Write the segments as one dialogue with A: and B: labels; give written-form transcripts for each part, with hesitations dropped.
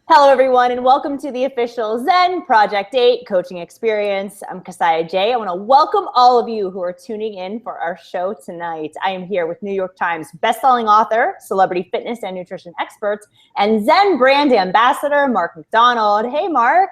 A: Hello, everyone, and welcome to the official Zen Project 8 coaching experience. I'm Kasaya J. I want to welcome all of you who are tuning in for our show tonight. I am here with New York Times bestselling author, celebrity fitness and nutrition expert, and Zen brand ambassador, Mark McDonald. Hey, Mark.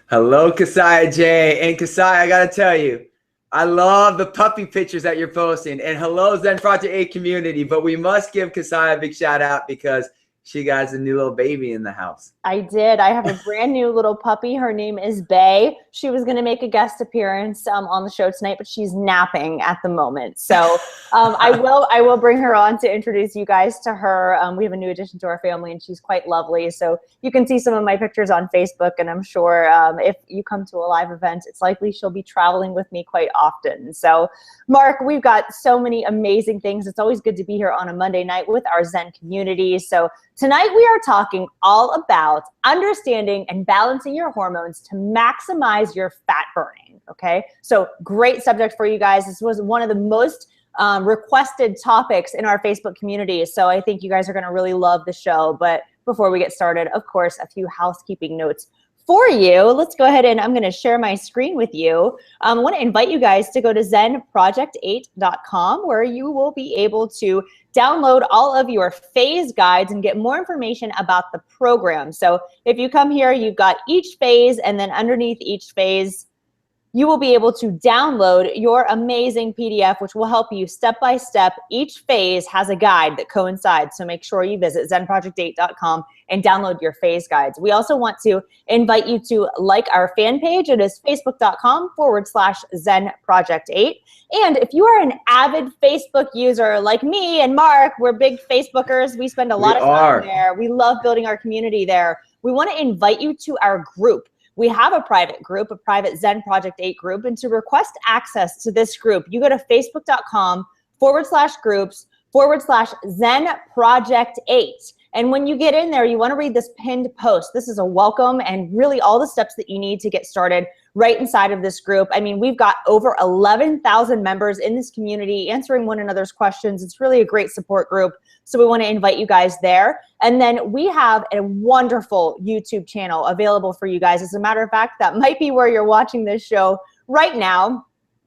B: Hello, Kasaya J. And Kasaya, I got to tell you, I love the puppy pictures that you're posting. And hello, Zen Project 8 community. But we must give Kasaya a big shout out because she got a new little baby in the house.
A: I did. I have a brand new little puppy. Her name is Bay. She was going to make a guest appearance on the show tonight, but she's napping at the moment. So I will bring her on to introduce you guys to her. We have a new addition to our family, and she's quite lovely. So you can see some of my pictures on Facebook, and I'm sure if you come to a live event, it's likely she'll be traveling with me quite often. So Mark, we've got so many amazing things. It's always good to be here on a Monday night with our Zen community. So tonight we are talking all about understanding and balancing your hormones to maximize your fat burning, okay? So great subject for you guys. This was one of the most requested topics in our Facebook community, so I think you guys are gonna really love the show. But before we get started, of course, a few housekeeping notes for you. Let's go ahead and I'm going to share my screen with you. I want to invite you guys to go to zenproject8.com, where you will be able to download all of your phase guides and get more information about the program. So if you come here, you've got each phase, and then underneath each phase, you will be able to download your amazing PDF, which will help you step by step. Each phase has a guide that coincides, so make sure you visit zenproject8.com and download your phase guides. We also want to invite you to like our fan page. It is facebook.com/zenproject8. And if you are an avid Facebook user like me and Mark, we're big Facebookers. We spend a lot of time there. We love building our community there. We want to invite you to our group. We have a private group, a private Zen Project 8 group. And to request access to this group, you go to facebook.com/groups/Zen Project 8. And when you get in there, you want to read this pinned post. This is a welcome and really all the steps that you need to get started right inside of this group. I mean, we've got over 11,000 members in this community answering one another's questions. It's really a great support group. So we want to invite you guys there. And then we have a wonderful YouTube channel available for you guys. As a matter of fact, that might be where you're watching this show right now.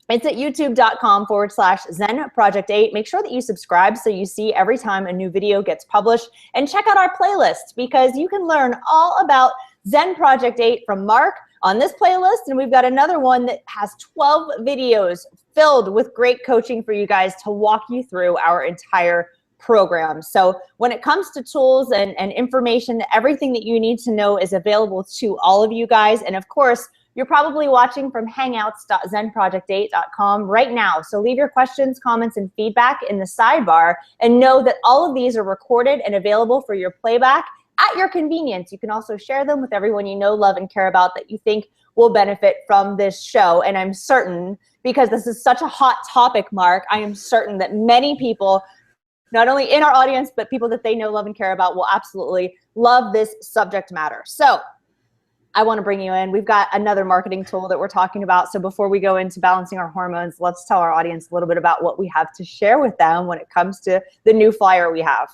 A: It's at youtube.com/Zen Project 8. Make sure that you subscribe so you see every time a new video gets published. And check out our playlist, because you can learn all about Zen Project 8 from Mark on this playlist. And we've got another one that has 12 videos filled with great coaching for you guys to walk you through our entire program. So when it comes to tools and information, everything that you need to know is available to all of you guys. And of course, you're probably watching from hangouts.zenproject8.com right now. So leave your questions, comments, and feedback in the sidebar, and know that all of these are recorded and available for your playback at your convenience. You can also share them with everyone you know, love, and care about that you think will benefit from this show. And I'm certain, because this is such a hot topic, Mark, I am certain that many people, not only in our audience, but people that they know, love, and care about, will absolutely love this subject matter. So I want to bring you in. We've got another marketing tool that we're talking about. So before we go into balancing our hormones, let's tell our audience a little bit about what we have to share with them when it comes to the new flyer we have.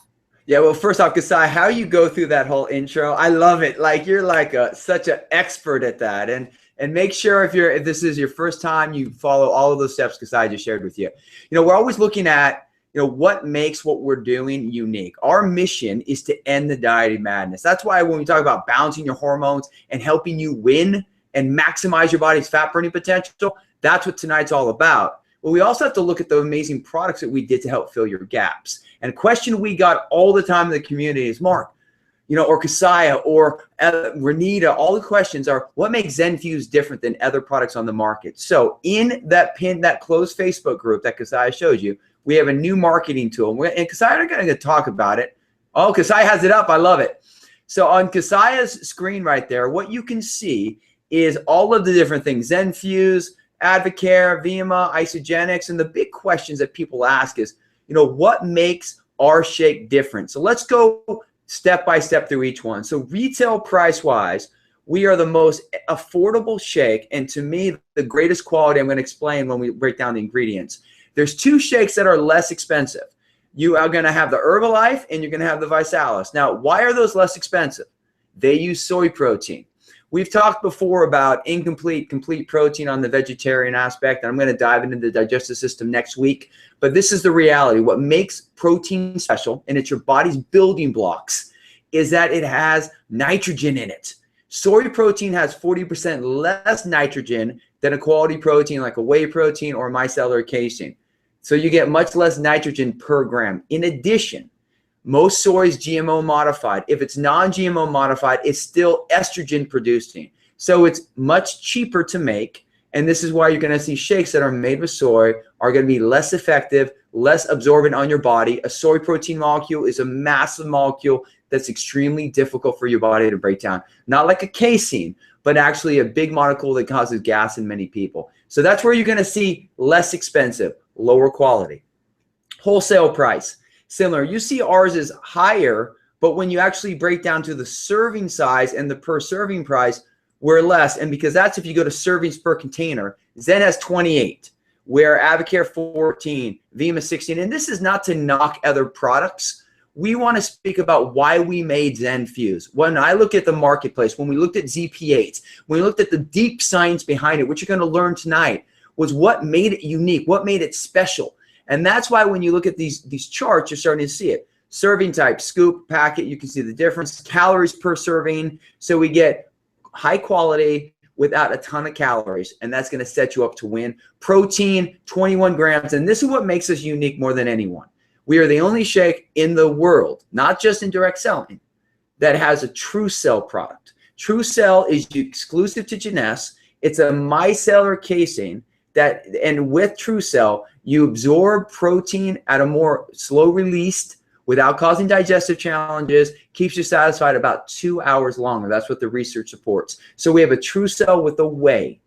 B: Yeah, well, first off, Kasai, how you go through that whole intro, I love it. Like, you're like such an expert at that. And make sure if this is your first time, you follow all of those steps Kasai just shared with you. You know, we're always looking at, what makes what we're doing unique. Our mission is to end the dieting madness. That's why when we talk about balancing your hormones and helping you win and maximize your body's fat burning potential, that's what tonight's all about. But we also have to look at the amazing products that we did to help fill your gaps. And a question we got all the time in the community is, Mark, or Kasaya or Renita, all the questions are, what makes ZenFuse different than other products on the market? So in that closed Facebook group that Kasaya showed you, we have a new marketing tool. And Kasaya are going to talk about it. Oh, Kasaya has it up. I love it. So on Kasaya's screen right there, what you can see is all of the different things: ZenFuse, Advocare, Vima, Isagenix. And the big questions that people ask is, what makes our shake different? So let's go step by step through each one. So retail price wise, we are the most affordable shake. And to me, the greatest quality, I'm going to explain when we break down the ingredients. There's two shakes that are less expensive. You are going to have the Herbalife and you're going to have the Visalis. Now, why are those less expensive? They use soy protein. We've talked before about incomplete, complete protein on the vegetarian aspect, and I'm going to dive into the digestive system next week. But this is the reality. What makes protein special, and it's your body's building blocks, is that it has nitrogen in it. Soy protein has 40% less nitrogen than a quality protein like a whey protein or micellar casein. So you get much less nitrogen per gram. In addition, most soy is GMO modified. If it's non-GMO modified, it's still estrogen producing. So it's much cheaper to make. And this is why you're going to see shakes that are made with soy are going to be less effective, less absorbent on your body. A soy protein molecule is a massive molecule that's extremely difficult for your body to break down. Not like a casein, but actually a big molecule that causes gas in many people. So that's where you're going to see less expensive, lower quality. Wholesale price, similar. You see ours is higher, but when you actually break down to the serving size and the per serving price, we're less. And because that's if you go to servings per container, Zen has 28, where Avocare 14, Vima 16. And this is not to knock other products. We want to speak about why we made ZenFuse. When I look at the marketplace, when we looked at ZP8s, when we looked at the deep science behind it, which you're going to learn tonight, was what made it unique, what made it special. And that's why when you look at these charts, you're starting to see it. Serving type, scoop, packet, you can see the difference. Calories per serving. So we get high quality without a ton of calories, and that's going to set you up to win. Protein, 21 grams, and this is what makes us unique more than anyone. We are the only shake in the world, not just in direct selling, that has a TrueCell product. TrueCell is exclusive to Jeunesse. It's a micellar casein that, and with TrueCell, you absorb protein at a more slow released without causing digestive challenges, keeps you satisfied about 2 hours longer. That's what the research supports. So we have a TrueCell with a whey.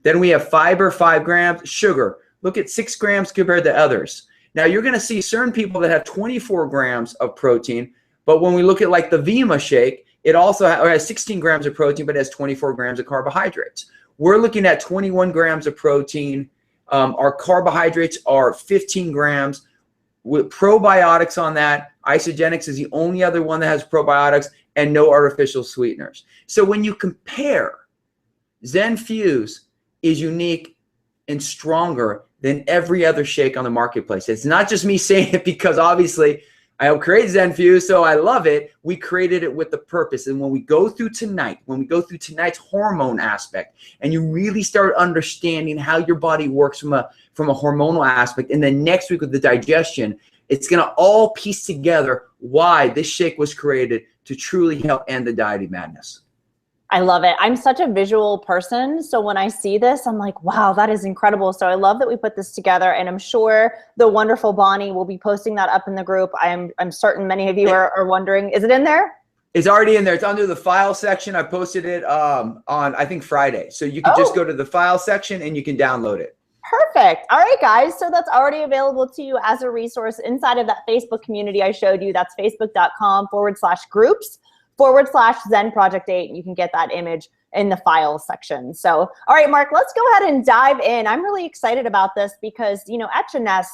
B: Then we have fiber, 5 grams, sugar. Look at 6 grams compared to others. Now you're going to see certain people that have 24 grams of protein, but when we look at like the Vima shake, it also has 16 grams of protein, but it has 24 grams of carbohydrates. We're looking at 21 grams of protein. Our carbohydrates are 15 grams. With probiotics on that, Isagenix is the only other one that has probiotics and no artificial sweeteners. So when you compare, ZenFuse is unique and stronger than every other shake on the marketplace. It's not just me saying it because obviously I helped create ZenFuse, so I love it. We created it with the purpose. And when we go through tonight, when we go through tonight's hormone aspect, and you really start understanding how your body works from a hormonal aspect, and then next week with the digestion, it's going to all piece together why this shake was created to truly help end the dieting madness.
A: I love it. I'm such a visual person. So when I see this, I'm like, wow, that is incredible. So I love that we put this together, and I'm sure the wonderful Bonnie will be posting that up in the group. I'm certain many of you are wondering, is it in there?
B: It's already in there. It's under the file section. I posted it on, I think, Friday. So you can just go to the file section and you can download it.
A: Perfect. All right, guys. So that's already available to you as a resource inside of that Facebook community I showed you. That's facebook.com/groups/Zen Project 8. You can get that image in the files section. So, all right, Mark, let's go ahead and dive in. I'm really excited about this because, you know, at Jeunesse,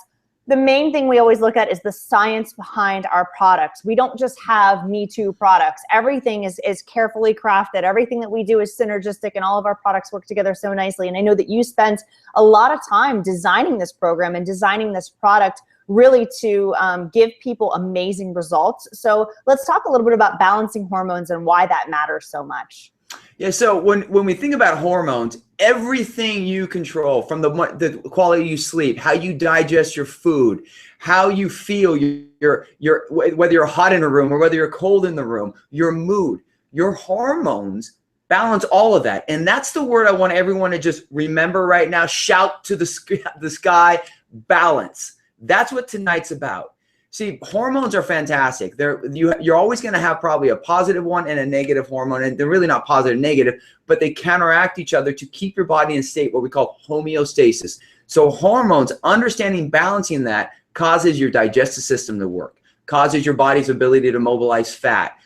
A: the main thing we always look at is the science behind our products. We don't just have Me Too products. Everything is carefully crafted. Everything that we do is synergistic, and all of our products work together so nicely. And I know that you spent a lot of time designing this program and designing this product really to give people amazing results. So let's talk a little bit about balancing hormones and why that matters so much.
B: Yeah, so when we think about hormones, everything you control, from the quality you sleep, how you digest your food, how you feel, whether you're hot in a room or whether you're cold in the room, your mood, your hormones balance all of that. And that's the word I want everyone to just remember right now. Shout to the sky, balance. That's what tonight's about. See, hormones are fantastic. You're always going to have probably a positive one and a negative hormone, and they're really not positive and negative, but they counteract each other to keep your body in a state what we call homeostasis. So hormones, understanding balancing that, causes your digestive system to work, causes your body's ability to mobilize fat,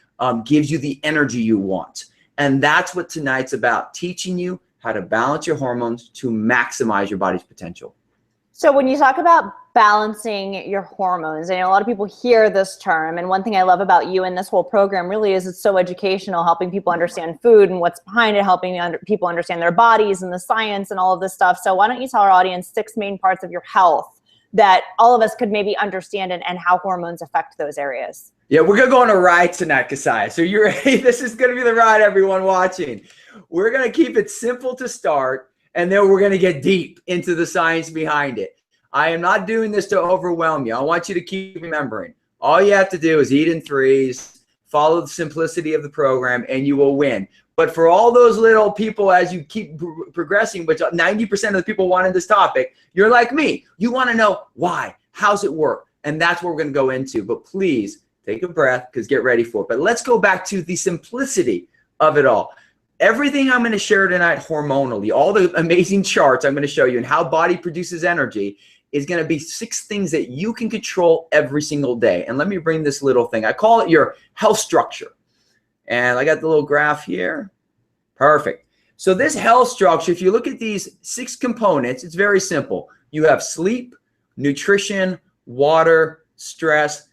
B: gives you the energy you want. And that's what tonight's about, teaching you how to balance your hormones to maximize your body's potential.
A: So when you talk about balancing your hormones, I know a lot of people hear this term, and one thing I love about you and this whole program really is it's so educational, helping people understand food and what's behind it, helping people understand their bodies and the science and all of this stuff. So why don't you tell our audience 6 main parts of your health that all of us could maybe understand and how hormones affect those areas?
B: Yeah, we're going to go on a ride tonight, Kasai. So you're ready? This is going to be the ride, everyone watching. We're going to keep it simple to start, and then we're going to get deep into the science behind it. I am not doing this to overwhelm you. I want you to keep remembering. All you have to do is eat in threes, follow the simplicity of the program, and you will win. But for all those little people, as you keep progressing, which 90% of the people wanted this topic, you're like me. You want to know why, how's it work? And that's what we're going to go into. But please take a breath, because get ready for it. But let's go back to the simplicity of it all. Everything I'm going to share tonight hormonally, all the amazing charts I'm going to show you and how body produces energy is going to be 6 things that you can control every single day. And let me bring this little thing. I call it your health structure. And I got the little graph here. Perfect. So this health structure, if you look at these 6 components, it's very simple. You have sleep, nutrition, water, stress,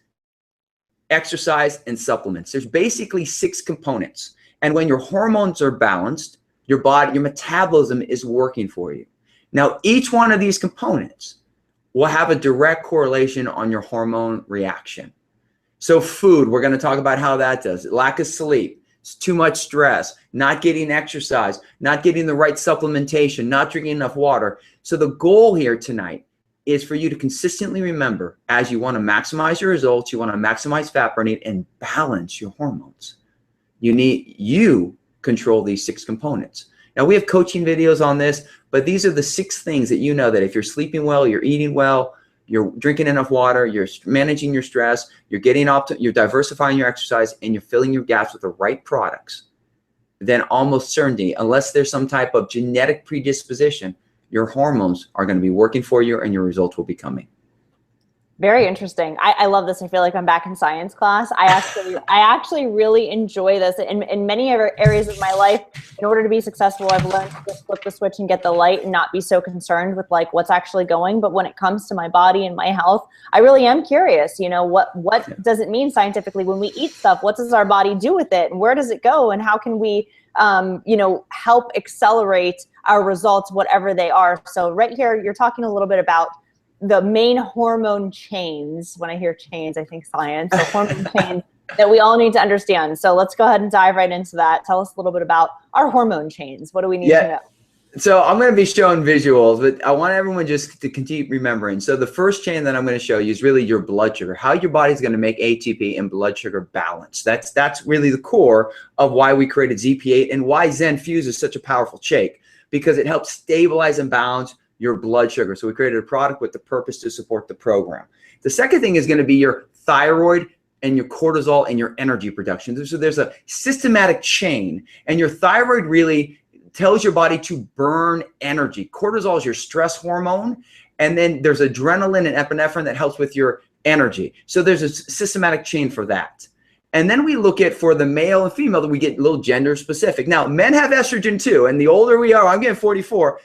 B: exercise, and supplements. There's basically 6 components. And when your hormones are balanced, your body, your metabolism is working for you. Now, each one of these components will have a direct correlation on your hormone reaction. So food, we're going to talk about how that does. Lack of sleep, too much stress, not getting exercise, not getting the right supplementation, not drinking enough water. So the goal here tonight is for you to consistently remember, as you want to maximize your results, you want to maximize fat burning and balance your hormones. You control these 6 components. Now, we have coaching videos on this, but these are the 6 things that you know that if you're sleeping well, you're eating well, you're drinking enough water, you're managing your stress, you're you're diversifying your exercise, and you're filling your gaps with the right products, then almost certainty, unless there's some type of genetic predisposition, your hormones are going to be working for you and your results will be coming.
A: Very interesting. I love this. I feel like I'm back in science class. I actually really enjoy this. In many areas of my life, in order to be successful, I've learned to just flip the switch and get the light and not be so concerned with like what's actually going. But when it comes to my body and my health, I really am curious, you know, what does it mean scientifically when we eat stuff? What does our body do with it? And where does it go? And how can we, you know, help accelerate our results, whatever they are? So right here, you're talking a little bit about the main hormone chains. When I hear chains, I think science. So hormone chains that we all need to understand. So let's go ahead and dive right into that. Tell us a little bit about our hormone chains. What do we need to know?
B: So I'm going to be showing visuals, but I want everyone just to keep remembering. So the first chain that I'm going to show you is really your blood sugar, how your body's going to make ATP and blood sugar balance. That's really the core of why we created ZP8 and why ZenFuse is such a powerful shake, because it helps stabilize and balance your blood sugar. So we created a product with the purpose to support the program. The second thing is going to be your thyroid and your cortisol and your energy production. So there's a systematic chain, and your thyroid really tells your body to burn energy. Cortisol is your stress hormone, and then there's adrenaline and epinephrine that helps with your energy. So there's a systematic chain for that. And then we look at, for the male and female, that we get a little gender specific. Now, men have estrogen too, and the older we are, I'm getting 44,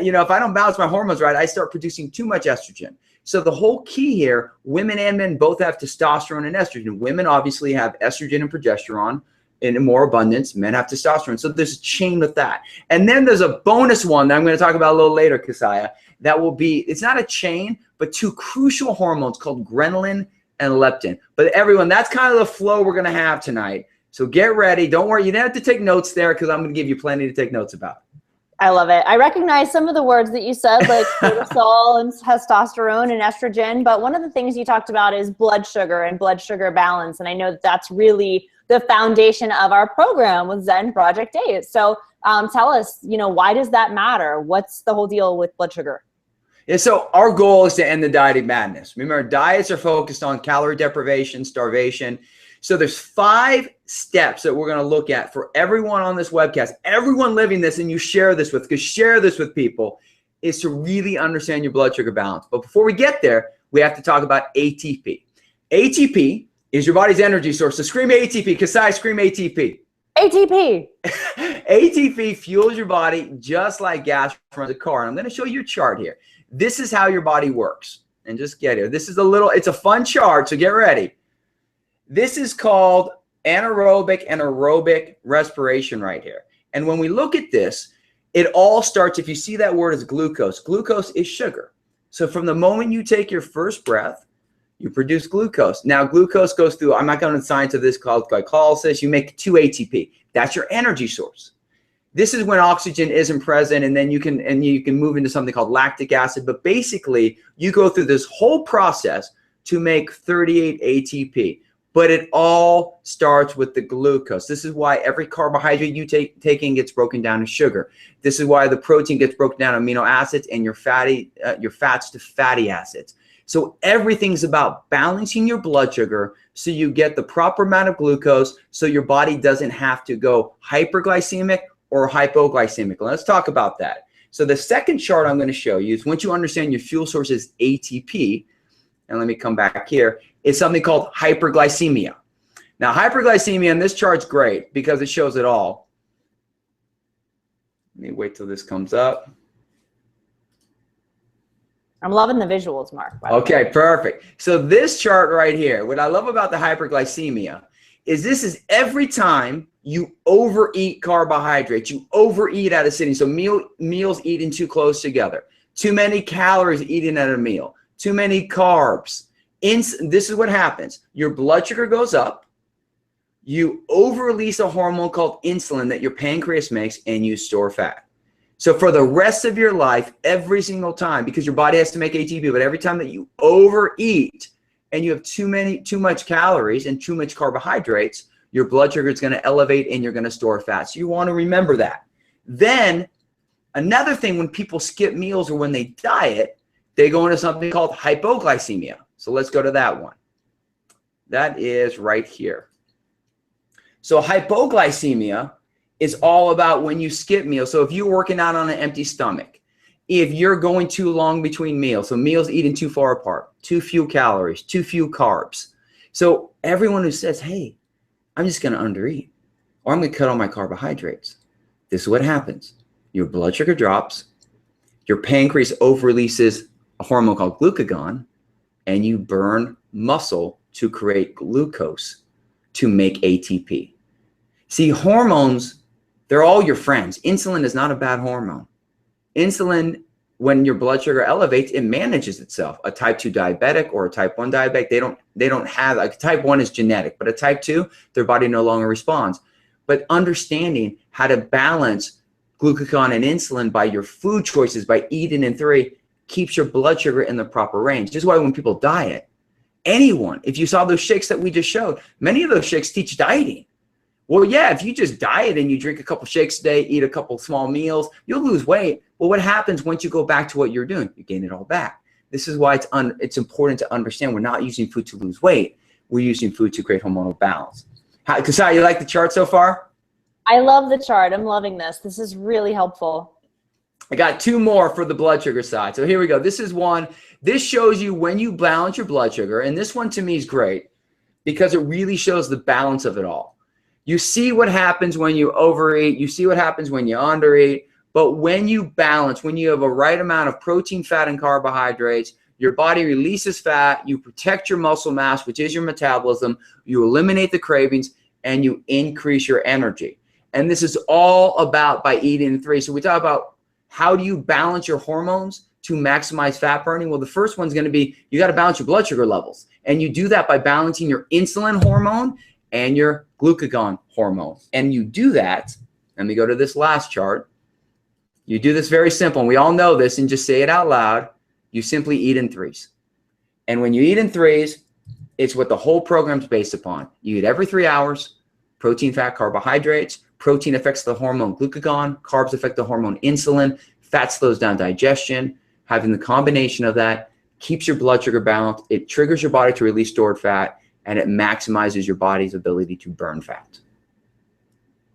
B: you know, if I don't balance my hormones right, I start producing too much estrogen. So the whole key here, women and men both have testosterone and estrogen. Women obviously have estrogen and progesterone in more abundance. Men have testosterone. So there's a chain with that. And then there's a bonus one that I'm going to talk about a little later, Kasaya, that will be, it's not a chain, but 2 crucial hormones called ghrelin and leptin. But everyone, that's kind of the flow we're going to have tonight. So get ready. Don't worry. You don't have to take notes there, because I'm going to give you plenty to take notes about.
A: I love it. I recognize some of the words that you said, like cortisol and testosterone and estrogen, but one of the things you talked about is blood sugar and blood sugar balance. And I know that that's really the foundation of our program with Zen Project 8. So tell us, you know, why does that matter? What's the whole deal with blood sugar?
B: Yeah, so our goal is to end the dieting madness. Remember, diets are focused on calorie deprivation, starvation. So there's 5 steps that we're going to look at for everyone on this webcast, everyone living this, and you share this with, because share this with people, is to really understand your blood sugar balance. But before we get there, we have to talk about ATP. ATP is your body's energy source. So scream ATP, Kasai, scream ATP.
A: ATP.
B: ATP fuels your body just like gas runs a car. And I'm going to show you a chart here. This is how your body works. And just get here. This is it's a fun chart, so get ready. This is called anaerobic and aerobic respiration right here. And when we look at this, it all starts, if you see that word as glucose, glucose is sugar. So from the moment you take your first breath, you produce glucose. Now glucose goes through, I'm not going to science of this, called glycolysis. You make 2 ATP. That's your energy source. This is when oxygen isn't present, and then you can move into something called lactic acid. But basically, you go through this whole process to make 38 ATP. But it all starts with the glucose. This is why every carbohydrate you taking gets broken down to sugar. This is why the protein gets broken down to amino acids and your fats to fatty acids. So everything's about balancing your blood sugar so you get the proper amount of glucose so your body doesn't have to go hyperglycemic or hypoglycemic. Let's talk about that. So the second chart I'm going to show you is, once you understand your fuel source is ATP, and let me come back here, it's something called hyperglycemia. Now hyperglycemia in this chart's great because it shows it all. Let me wait till this comes up.
A: I'm loving the visuals, Mark.
B: Okay, perfect. So this chart right here, what I love about the hyperglycemia is this is every time you overeat carbohydrates, you overeat at a sitting. So meals eaten too close together, too many calories eaten at a meal, too many carbs. This is what happens. Your blood sugar goes up, you over-release a hormone called insulin that your pancreas makes, and you store fat. So for the rest of your life, every single time, because your body has to make ATP, but every time that you overeat and you have too much calories and too much carbohydrates, your blood sugar is going to elevate and you're going to store fat. So you want to remember that. Then another thing, when people skip meals or when they diet, they go into something called hypoglycemia. So let's go to that one. That is right here. So hypoglycemia is all about when you skip meals. So if you're working out on an empty stomach, if you're going too long between meals, so meals eaten too far apart, too few calories, too few carbs. So everyone who says, hey, I'm just going to undereat, or I'm going to cut all my carbohydrates, this is what happens. Your blood sugar drops, your pancreas over-releases a hormone called glucagon, and you burn muscle to create glucose to make ATP. See, hormones, they're all your friends. Insulin is not a bad hormone. Insulin, when your blood sugar elevates, it manages itself. A type 2 diabetic or a type 1 diabetic, they don't have, like type 1 is genetic, but a type 2, their body no longer responds. But understanding how to balance glucagon and insulin by your food choices, by eating in 3, keeps your blood sugar in the proper range. This is why when people diet, anyone, if you saw those shakes that we just showed, many of those shakes teach dieting. Well, yeah, if you just diet and you drink a couple shakes a day, eat a couple small meals, you'll lose weight. Well, what happens once you go back to what you're doing? You gain it all back. This is why it's important to understand we're not using food to lose weight. We're using food to create hormonal balance. Kasai, you like the chart so far?
A: I love the chart. I'm loving this. This is really helpful.
B: I got 2 more for the blood sugar side. So here we go. This is one. This shows you when you balance your blood sugar. And this one to me is great because it really shows the balance of it all. You see what happens when you overeat. You see what happens when you undereat. But when you balance, when you have a right amount of protein, fat, and carbohydrates, your body releases fat. You protect your muscle mass, which is your metabolism. You eliminate the cravings, and you increase your energy. And this is all about by eating in 3. So we talk about how do you balance your hormones to maximize fat burning? Well, the first one's going to be you got to balance your blood sugar levels. And you do that by balancing your insulin hormone and your glucagon hormone. And you do that, let me go to this last chart. You do this very simple, and we all know this, and just say it out loud. You simply eat in 3s. And when you eat in 3s, it's what the whole program's based upon. You eat every 3 hours, protein, fat, carbohydrates. Protein affects the hormone glucagon, carbs affect the hormone insulin, fat slows down digestion. Having the combination of that keeps your blood sugar balanced, it triggers your body to release stored fat, and it maximizes your body's ability to burn fat.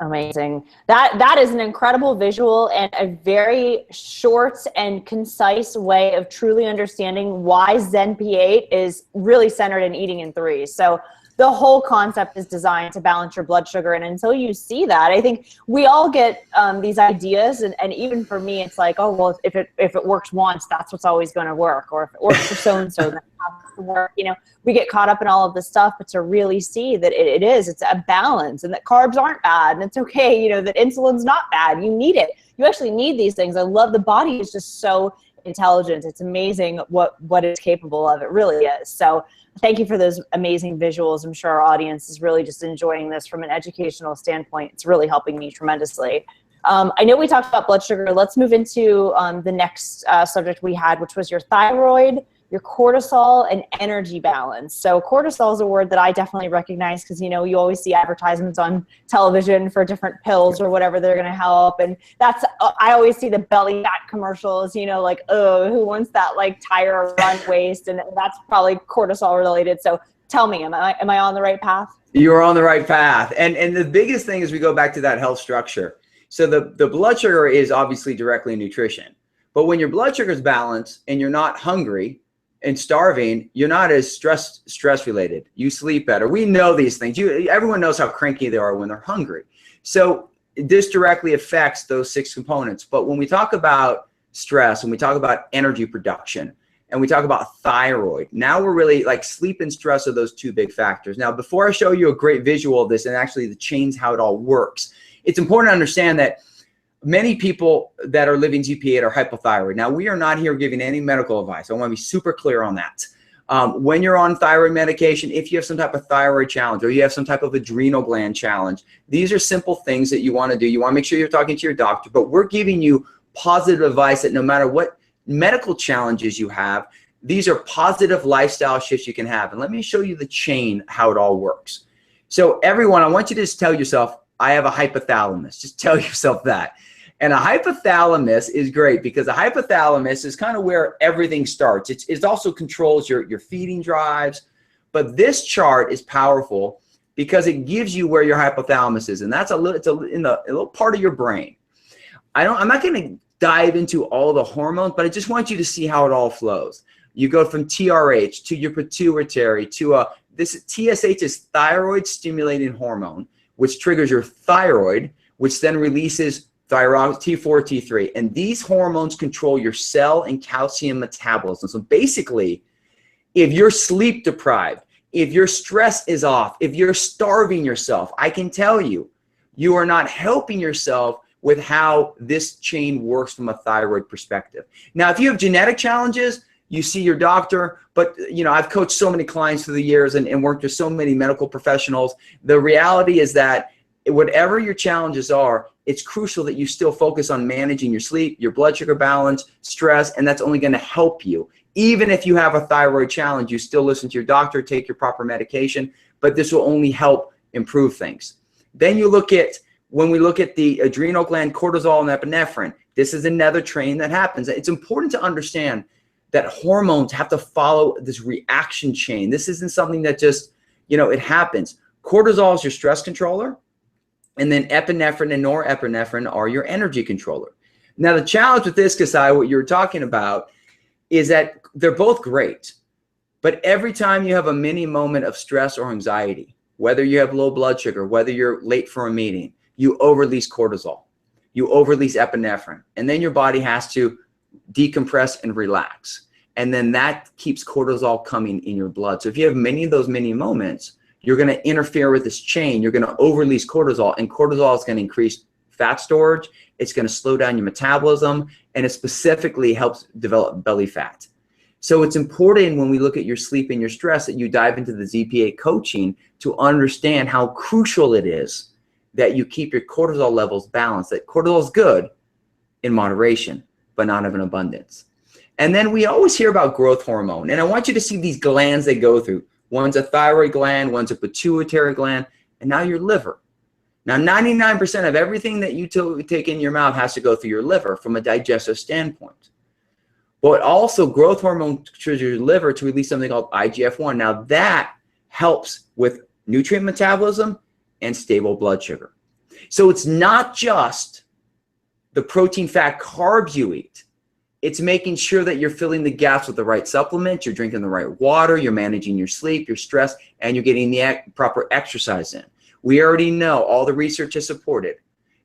A: Amazing. That is an incredible visual and a very short and concise way of truly understanding why Zen P8 is really centered in eating in 3. So the whole concept is designed to balance your blood sugar. And until you see that, I think we all get these ideas. And even for me, it's like, oh, well, if it works once, that's what's always going to work. Or if it works for so-and-so, then it has to work. You know, we get caught up in all of this stuff, but to really see that it's a balance, and that carbs aren't bad, and it's okay, you know, that insulin's not bad. You need it. You actually need these things. I love the body is just so intelligent. It's amazing what it's capable of. It really is. So thank you for those amazing visuals. I'm sure our audience is really just enjoying this from an educational standpoint. It's really helping me tremendously. I know we talked about blood sugar. Let's move into the next subject we had, which was your thyroid, your cortisol, and energy balance. So cortisol is a word that I definitely recognize because, you know, you always see advertisements on television for different pills or whatever they're going to help. And that's, I always see the belly fat commercials, you know, like, oh, who wants that like tire run waist? And that's probably cortisol related. So tell me, am I on the right path?
B: You're on the right path. And the biggest thing is we go back to that health structure. So the blood sugar is obviously directly nutrition. But when your blood sugar is balanced and you're not hungry and starving, you're not as stress related. You sleep better. We know these things. Everyone knows how cranky they are when they're hungry. So this directly affects those 6 components. But when we talk about stress, when we talk about energy production, and we talk about thyroid, now we're really like sleep and stress are those 2 big factors. Now, before I show you a great visual of this and actually the chains, how it all works, it's important to understand that many people that are living GP8 are hypothyroid. Now, we are not here giving any medical advice. I want to be super clear on that. When you're on thyroid medication, if you have some type of thyroid challenge or you have some type of adrenal gland challenge, these are simple things that you want to do. You want to make sure you're talking to your doctor, but we're giving you positive advice that no matter what medical challenges you have, these are positive lifestyle shifts you can have. And let me show you the chain, how it all works. So everyone, I want you to just tell yourself, I have a hypothalamus. Just tell yourself that. And a hypothalamus is great because a hypothalamus is kind of where everything starts. It also controls your feeding drives. But this chart is powerful because it gives you where your hypothalamus is. And that's a little part of your brain. I'm not going to dive into all the hormones, but I just want you to see how it all flows. You go from TRH to your pituitary to this TSH is thyroid stimulating hormone, which triggers your thyroid, which then releases thyroid T4, T3. And these hormones control your cell and calcium metabolism. So basically, if you're sleep deprived, if your stress is off, if you're starving yourself, I can tell you, you are not helping yourself with how this chain works from a thyroid perspective. Now, if you have genetic challenges, you see your doctor, but you know, I've coached so many clients through the years and worked with so many medical professionals. The reality is that whatever your challenges are, it's crucial that you still focus on managing your sleep, your blood sugar balance, stress, and that's only going to help you. Even if you have a thyroid challenge, you still listen to your doctor, take your proper medication, but this will only help improve things. Then you look at, when we look at the adrenal gland, cortisol and epinephrine, this is another train that happens. It's important to understand that hormones have to follow this reaction chain. This isn't something that just, you know, it happens. Cortisol is your stress controller, and then epinephrine and norepinephrine are your energy controller. Now, the challenge with this, Kasai, what you're talking about, is that they're both great, but every time you have a mini moment of stress or anxiety, whether you have low blood sugar, whether you're late for a meeting, you over-release cortisol, you over-release epinephrine, and then your body has to decompress and relax. And then that keeps cortisol coming in your blood. So if you have many of those mini moments, you're going to interfere with this chain. You're going to over-release cortisol, and cortisol is going to increase fat storage. It's going to slow down your metabolism, and it specifically helps develop belly fat. So it's important when we look at your sleep and your stress that you dive into the ZP8 coaching to understand how crucial it is that you keep your cortisol levels balanced. That cortisol is good in moderation, but not of an abundance. And then we always hear about growth hormone. And I want you to see these glands they go through. One's a thyroid gland, one's a pituitary gland, and now your liver. Now, 99% of everything that you take in your mouth has to go through your liver from a digestive standpoint. But also growth hormone triggers your liver to release something called IGF-1. Now that helps with nutrient metabolism and stable blood sugar. So it's not just the protein, fat, carbs you eat. It's making sure that you're filling the gaps with the right supplements, you're drinking the right water, you're managing your sleep, your stress, and you're getting the proper exercise in. We already know, all the research has supported,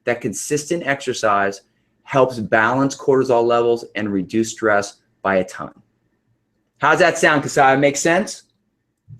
B: that consistent exercise helps balance cortisol levels and reduce stress by a ton. How's that sound, Kasai? Make sense?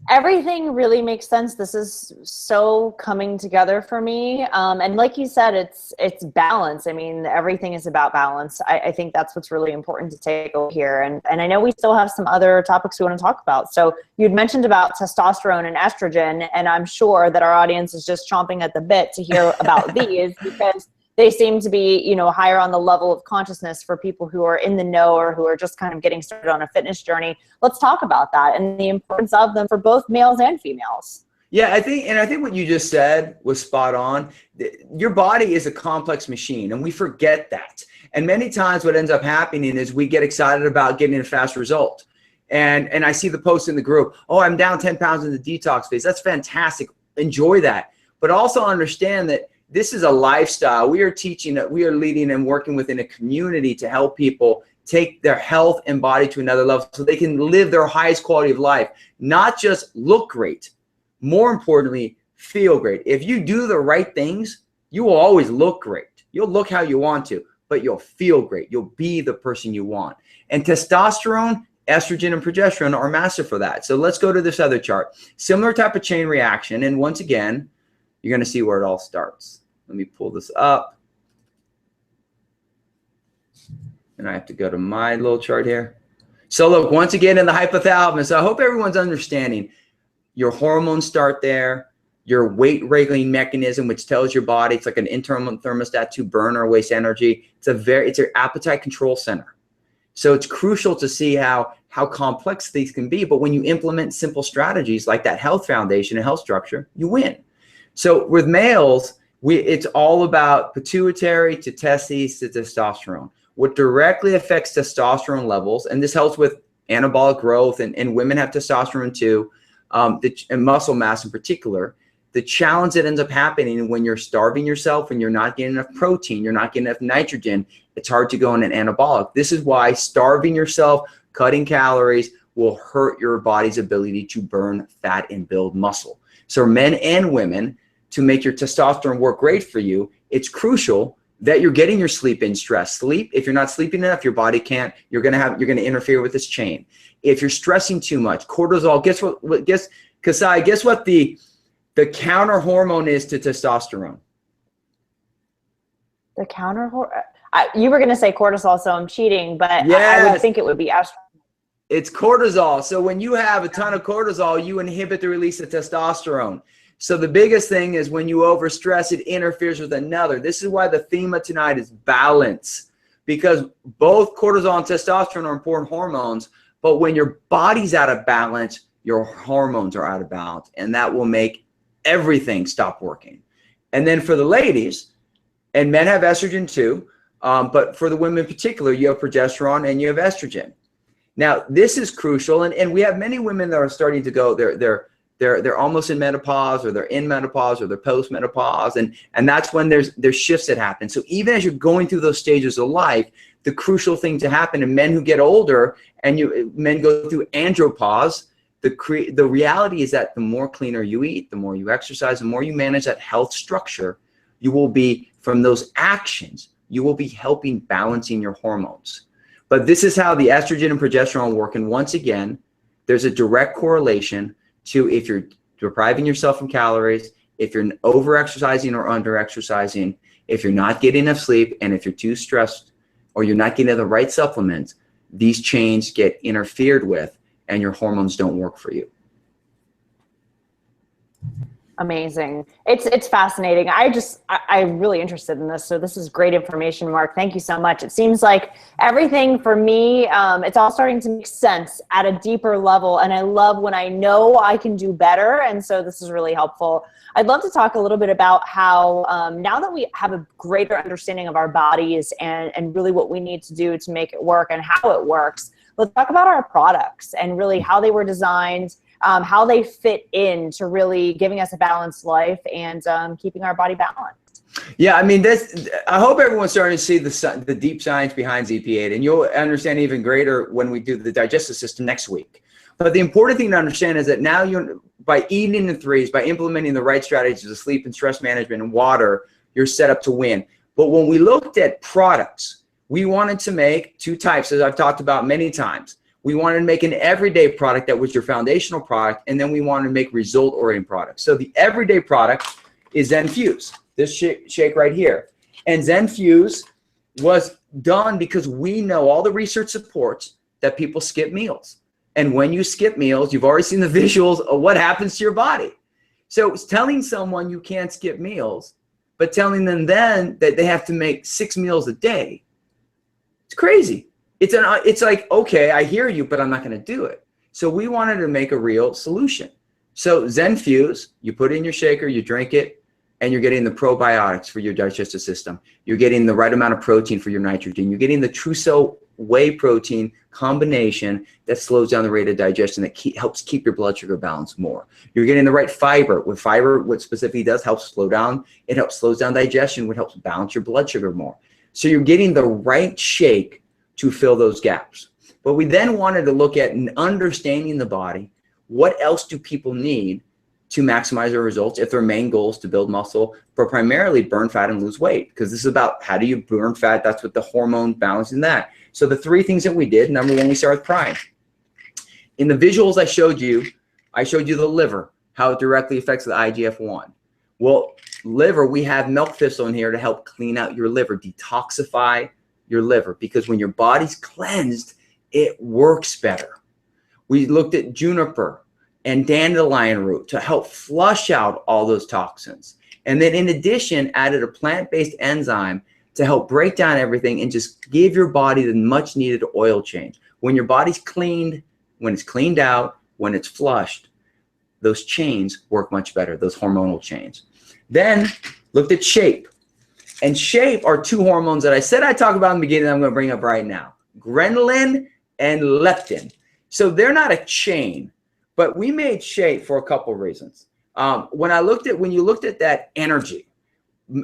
A: Everything really makes sense. This is so coming together for me. And like you said, it's balance. I mean, everything is about balance. I think that's what's really important to take over here. And I know we still have some other topics we want to talk about. So you'd mentioned about testosterone and estrogen, and I'm sure that our audience is just chomping at the bit to hear about these, because they seem to be, you know, higher on the level of consciousness for people who are in the know or who are just kind of getting started on a fitness journey. Let's talk about that and the importance of them for both males and females.
B: Yeah, I think what you just said was spot on. Your body is a complex machine, and we forget that. And many times what ends up happening is we get excited about getting a fast result. And I see the post in the group, oh, I'm down 10 pounds in the detox phase. That's fantastic. Enjoy that. But also understand that this is a lifestyle. We are teaching, we are leading and working within a community to help people take their health and body to another level so they can live their highest quality of life, not just look great, more importantly, feel great. If you do the right things, you will always look great. You'll look how you want to, but you'll feel great. You'll be the person you want. And testosterone, estrogen, and progesterone are massive for that. So let's go to this other chart. Similar type of chain reaction. And once again, you're going to see where it all starts. Let me pull this up. And I have to go to my little chart here. So look, once again, in the hypothalamus, I hope everyone's understanding. Your hormones start there. Your weight regulating mechanism, which tells your body, it's like an internal thermostat to burn or waste energy. It's your appetite control center. So it's crucial to see how complex these can be. But when you implement simple strategies like that health foundation and health structure, you win. So with males, it's all about pituitary to testes to testosterone. What directly affects testosterone levels, and this helps with anabolic growth, and women have testosterone too, and muscle mass in particular. The challenge that ends up happening when you're starving yourself and you're not getting enough protein, you're not getting enough nitrogen, it's hard to go in an anabolic. This is why starving yourself, cutting calories will hurt your body's ability to burn fat and build muscle. So men and women, to make your testosterone work great for you, it's crucial that you're getting your sleep in stress. Sleep, if you're not sleeping enough, your body can't, you're gonna interfere with this chain. If you're stressing too much, cortisol, Kasai, guess what the counter hormone is to testosterone?
A: The counter you were gonna say cortisol, so I'm cheating, but
B: yes.
A: I would think it would be estrogen.
B: It's cortisol. So when you have a ton of cortisol, you inhibit the release of testosterone. So the biggest thing is when you overstress, it interferes with another. This is why the theme of tonight is balance, because both cortisol and testosterone are important hormones, but when your body's out of balance, your hormones are out of balance, and that will make everything stop working. And then for the ladies, and men have estrogen too, but for the women in particular, you have progesterone and you have estrogen. Now, this is crucial, and we have many women that are starting to go, they're almost in menopause, or they're in menopause, or they're post-menopause, and that's when there's shifts that happen. So even as you're going through those stages of life, the crucial thing to happen in men who get older, and men go through andropause, the reality is that the more cleaner you eat, the more you exercise, the more you manage that health structure, you will be, from those actions, you will be helping balancing your hormones. But this is how the estrogen and progesterone work. And once again, there's a direct correlation to if you're depriving yourself from calories, if you're over-exercising or under-exercising, if you're not getting enough sleep, and if you're too stressed or you're not getting the right supplements, these chains get interfered with and your hormones don't work for you.
A: Amazing. It's fascinating. I'm really interested in this. So this is great information, Mark. Thank you so much. It seems like everything for me, it's all starting to make sense at a deeper level. And I love when I know I can do better. And so this is really helpful. I'd love to talk a little bit about how now that we have a greater understanding of our bodies and really what we need to do to make it work and how it works, let's talk about our products and really how they were designed, how they fit in to really giving us a balanced life and keeping our body balanced.
B: Yeah, I mean, this. I hope everyone's starting to see the deep science behind ZP8, and you'll understand even greater when we do the digestive system next week. But the important thing to understand is that now by eating in threes, by implementing the right strategies of sleep and stress management and water, you're set up to win. But when we looked at products, we wanted to make two types, as I've talked about many times. We wanted to make an everyday product that was your foundational product, and then we wanted to make result-oriented products. So the everyday product is ZenFuse, this shake right here. And ZenFuse was done because we know all the research supports that people skip meals. And when you skip meals, you've already seen the visuals of what happens to your body. So it's telling someone you can't skip meals, but telling them then that they have to make 6 meals a day, it's crazy. It's like, okay, I hear you, but I'm not going to do it. So we wanted to make a real solution. So ZenFuse, you put it in your shaker, you drink it, and you're getting the probiotics for your digestive system. You're getting the right amount of protein for your nitrogen. You're getting the TrueCell whey protein combination that slows down the rate of digestion, that helps keep your blood sugar balanced more. You're getting the right fiber. With fiber, what specifically does helps slow down, it helps slows down digestion, which helps balance your blood sugar more. So you're getting the right shake to fill those gaps. But we then wanted to look at understanding the body. What else do people need to maximize their results if their main goal is to build muscle, but primarily burn fat and lose weight? Because this is about how do you burn fat? That's what the hormone balancing that. So the 3 things that we did, number 1, we start with prime. In the visuals I showed you the liver, how it directly affects the IGF-1. Well, liver, we have milk thistle in here to help clean out your liver, detoxify your liver, because when your body's cleansed, it works better. We looked at juniper and dandelion root to help flush out all those toxins. And then in addition, added a plant-based enzyme to help break down everything and just give your body the much needed oil change. When your body's cleaned, when it's cleaned out, when it's flushed, those chains work much better, those hormonal chains. Then looked at shape. And shape are 2 hormones that I said I'd talk about in the beginning that I'm going to bring up right now. Ghrelin and leptin. So they're not a chain, but we made shape for a couple of reasons. When you looked at that energy,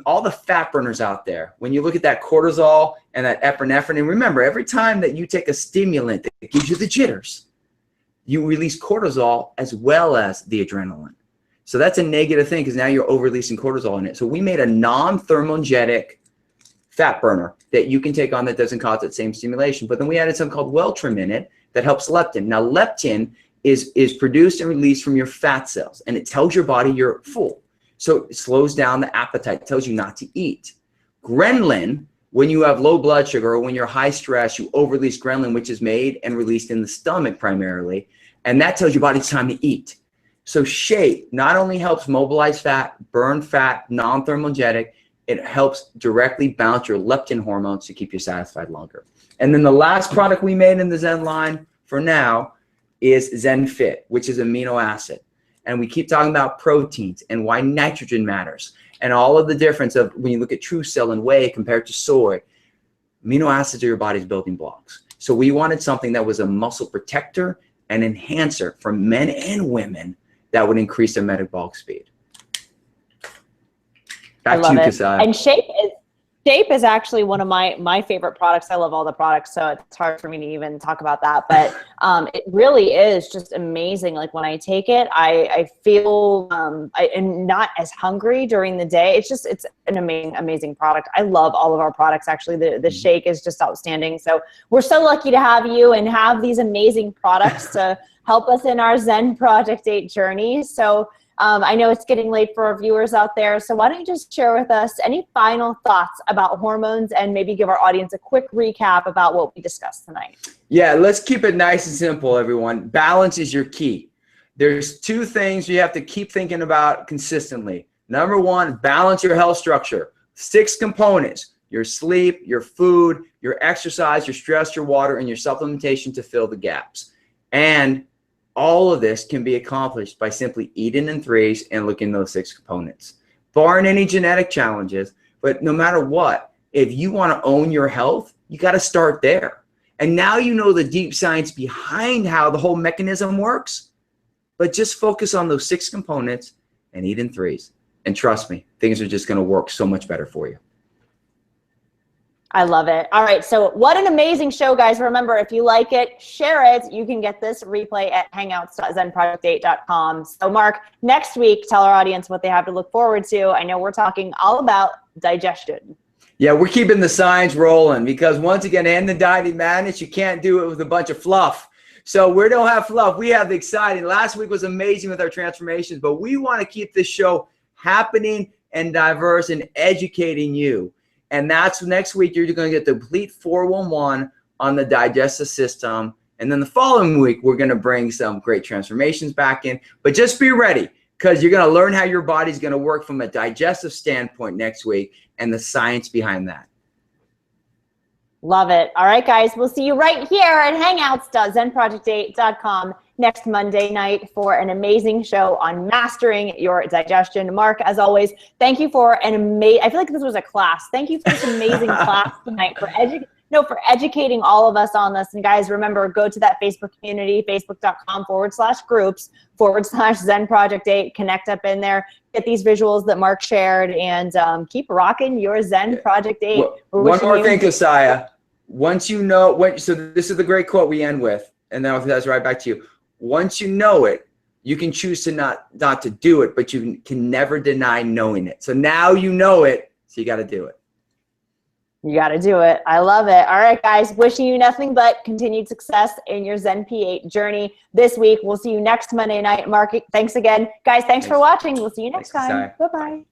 B: all the fat burners out there, when you look at that cortisol and that epinephrine, and remember, every time that you take a stimulant that gives you the jitters, you release cortisol as well as the adrenaline. So that's a negative thing because now you're over-releasing cortisol in it. So we made a non-thermogenic fat burner that you can take on that doesn't cause that same stimulation. But then we added something called Weltrim in it that helps leptin. Now, leptin is produced and released from your fat cells, and it tells your body you're full. So it slows down the appetite, tells you not to eat. Ghrelin, when you have low blood sugar or when you're high stress, you over-release ghrelin, which is made and released in the stomach primarily, and that tells your body it's time to eat. So shape not only helps mobilize fat, burn fat, non-thermogenic, it helps directly balance your leptin hormones to keep you satisfied longer. And then the last product we made in the Zen line for now is ZenFit, which is amino acid. And we keep talking about proteins and why nitrogen matters and all of the difference of when you look at TrueCell and whey compared to soy. Amino acids are your body's building blocks. So we wanted something that was a muscle protector and enhancer for men and women that would increase their metabolic speed. Back to you, Kasai.
A: And Shape is actually one of my favorite products. I love all the products, so it's hard for me to even talk about that. But it really is just amazing. Like when I take it, I feel I am not as hungry during the day. It's an amazing product. I love all of our products. Actually, the shake is just outstanding. So we're so lucky to have you and have these amazing products to help us in our Zen Project 8 journey. So I know it's getting late for our viewers out there. So why don't you just share with us any final thoughts about hormones and maybe give our audience a quick recap about what we discussed tonight?
B: Yeah, let's keep it nice and simple, everyone. Balance is your key. There's 2 things you have to keep thinking about consistently. Number 1, balance your health structure. 6 components: your sleep, your food, your exercise, your stress, your water, and your supplementation to fill the gaps. And all of this can be accomplished by simply eating in threes and looking at those 6 components, barring any genetic challenges. But no matter what, if you want to own your health, you got to start there. And now you know the deep science behind how the whole mechanism works, but just focus on those 6 components and eat in threes. And trust me, things are just going to work so much better for you.
A: I love it. All right. So what an amazing show, guys. Remember, if you like it, share it. You can get this replay at hangouts.zenproject8.com. So Mark, next week, tell our audience what they have to look forward to. I know we're talking all about digestion.
B: Yeah, we're keeping the science rolling because once again, in the Dieting Madness, you can't do it with a bunch of fluff. So we don't have fluff. We have the exciting. Last week was amazing with our transformations, but we want to keep this show happening and diverse and educating you. And that's next week, you're going to get the complete 411 on the digestive system. And then the following week, we're going to bring some great transformations back in. But just be ready because you're going to learn how your body's going to work from a digestive standpoint next week and the science behind that.
A: Love it. All right, guys, we'll see you right here at hangouts.zenproject8.com next Monday night for an amazing show on mastering your digestion. Mark, as always, thank you for an amazing, I feel like this was a class. Thank you for this amazing class tonight for educating all of us on this. And guys, remember, go to that Facebook community, facebook.com/groups/Zen Project8, connect up in there, get these visuals that Mark shared, and keep rocking your Zen Project 8.
B: One more thing, Keziah. Once you know, so this is the great quote we end with, and then that's right back to you. Once you know it, you can choose to not to do it, but you can never deny knowing it. So now you know it, so you got to do it.
A: You got to do it. I love it. All right, guys, wishing you nothing but continued success in your Zen P8 journey this week. We'll see you next Monday night. Mark, thanks again. Guys, thanks for watching. We'll see you next time. Bye-bye.